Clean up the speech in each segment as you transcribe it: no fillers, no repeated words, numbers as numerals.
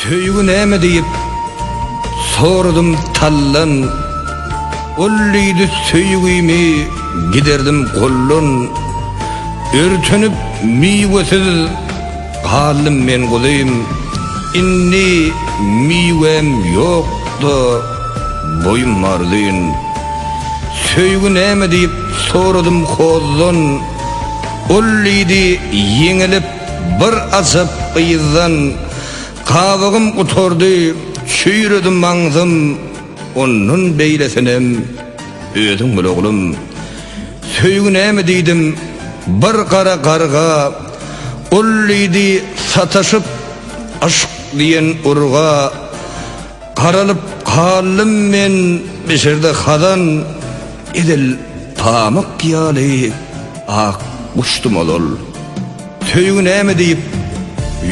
Söýgü näme diýip sordum tallan. Ollydy söýgümi giderdim gollun. Örtünüp miwesiz galym men golayım. Inni miwem ýokdy, boyum mardyn. Söýgü näme diýip sordum hozdan. Ollydy ýeňilip bir azap ýyzdan. Kavagım utordy, çüýredim maňzym, onun beýlesenem özüň bil oglum. Söýgü näme diýdim, bir kara garga, ollydy sataşyp aşk diýen urga, karalyp kalym men beşerde hadan, edil pamak ýaly ak guşdum olol. Söýgü näme diýip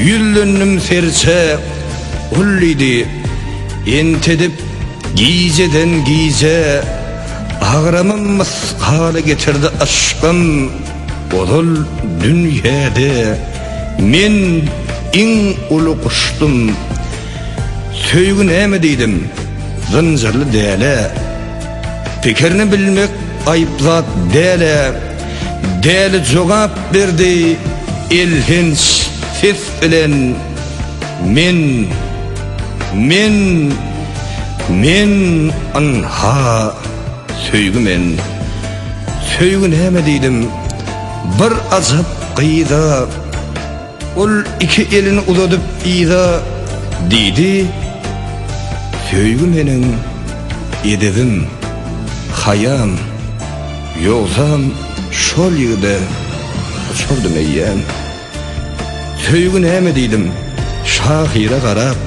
yüllünüm serçe, ollydy entedip giyceden giyce, ağramam maskalı getirdi aşkım. Odol dünyada men iň ulu kuşdum. Söýgü näme diýdim, zynjyrly däle, pikirini bilmek aýyp zat däle. Däle jogap berdi elhinç ses bilen, men anha söýgü men. Söýgü näme diýdim, bir azap gyýda, ol iki elini uzadyp ýyda diýdi. Söýgü meniň edebim, hayam, ýogsam şol ýerde uçurdum eýýän. Söýgü näme diýdim, şahira garap,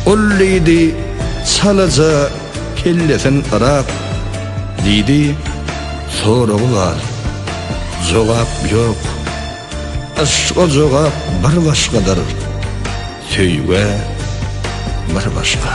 ollydy salaja kellesen arap, diýdi. Soragy bar, jogap ýok, aşk o jogap bir başgadyr, söýgü bir başga.